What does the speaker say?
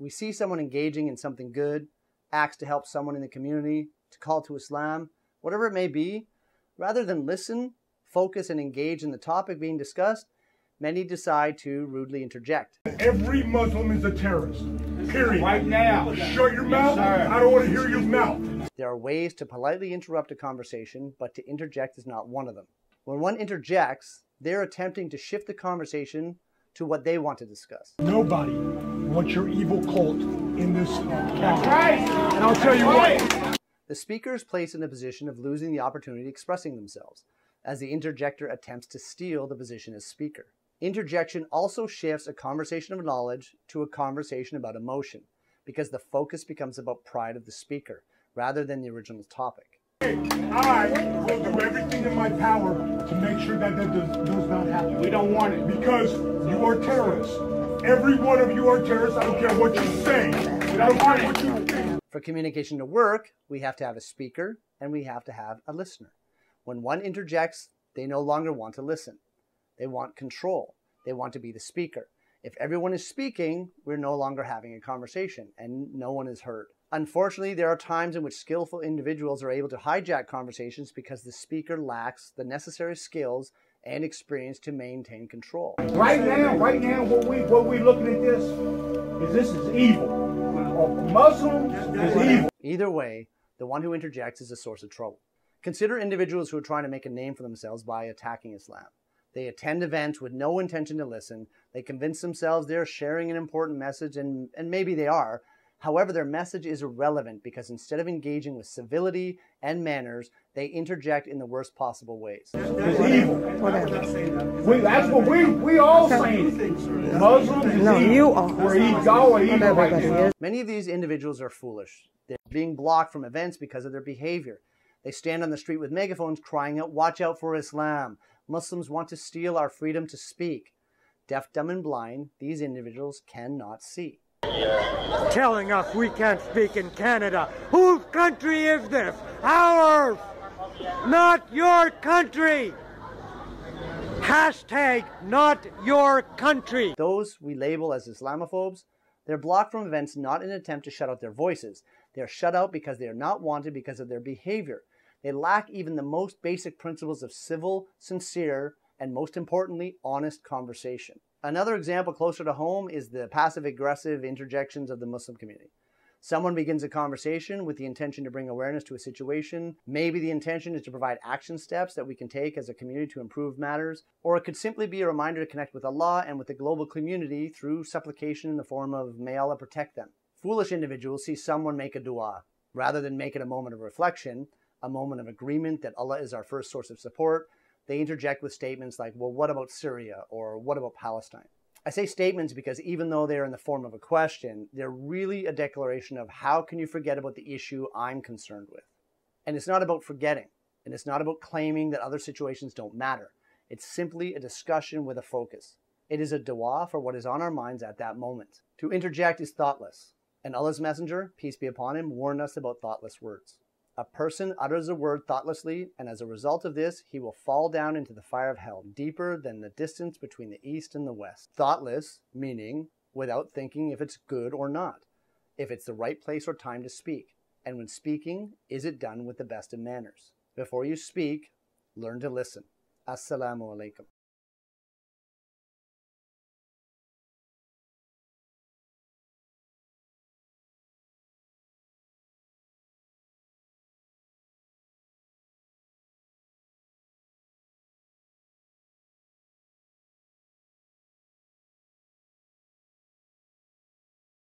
We see someone engaging in something good, acts to help someone in the community, to call to Islam, whatever it may be, rather than listen, focus, and engage in the topic being discussed, many decide to rudely interject. Every Muslim is a terrorist. Period. Right now. Shut your mouth. I don't want to hear your mouth. There are ways to politely interrupt a conversation, but to interject is not one of them. When one interjects, they're attempting to shift the conversation to what they want to discuss. Nobody wants your evil cult in this That's right. And I'll tell you what. The speaker is placed in a position of losing the opportunity of expressing themselves, as the interjector attempts to steal the position as speaker. Interjection also shifts a conversation of knowledge to a conversation about emotion, because the focus becomes about pride of the speaker, rather than the original topic. I will do everything in my power to make sure that does not happen. We don't want it. Because you are terrorists. Every one of you are terrorists. I don't care what you say. I don't care what you think. For communication to work, we have to have a speaker and we have to have a listener. When one interjects, they no longer want to listen. They want control. They want to be the speaker. If everyone is speaking, we're no longer having a conversation and no one is heard. Unfortunately, there are times in which skillful individuals are able to hijack conversations because the speaker lacks the necessary skills and experience to maintain control. Right now, what we looking at this is evil. Muslims is evil. Either way, the one who interjects is a source of trouble. Consider individuals who are trying to make a name for themselves by attacking Islam. They attend events with no intention to listen. They convince themselves they're sharing an important message, and maybe they are. However, their message is irrelevant because instead of engaging with civility and manners, they interject in the worst possible ways. It's evil. That's what we all saying. Muslims is evil. You are. We're evil right now. Many of these individuals are foolish. They're being blocked from events because of their behavior. They stand on the street with megaphones crying out, "Watch out for Islam. Muslims want to steal our freedom to speak." Deaf, dumb, and blind, these individuals cannot see. Telling us we can't speak in Canada. Whose country is this? Ours! Not your country! Hashtag not your country. Those we label as Islamophobes, they're blocked from events not in an attempt to shut out their voices. They're shut out because they are not wanted because of their behavior. They lack even the most basic principles of civil, sincere, and most importantly, honest conversation. Another example closer to home is the passive-aggressive interjections of the Muslim community. Someone begins a conversation with the intention to bring awareness to a situation. Maybe the intention is to provide action steps that we can take as a community to improve matters, or it could simply be a reminder to connect with Allah and with the global community through supplication in the form of "May Allah protect them." Foolish individuals see someone make a dua. Rather than make it a moment of reflection, a moment of agreement that Allah is our first source of support, they interject with statements like, "Well, what about Syria?" or "What about Palestine?" I say statements because even though they're in the form of a question, they're really a declaration of how can you forget about the issue I'm concerned with. And it's not about forgetting, and it's not about claiming that other situations don't matter. It's simply a discussion with a focus. It is a dua for what is on our minds at that moment. To interject is thoughtless, and Allah's Messenger, peace be upon him, warned us about thoughtless words. A person utters a word thoughtlessly, and as a result of this, he will fall down into the fire of hell, deeper than the distance between the east and the west. Thoughtless, meaning without thinking if it's good or not, if it's the right place or time to speak, and when speaking, is it done with the best of manners? Before you speak, learn to listen. Assalamu alaikum.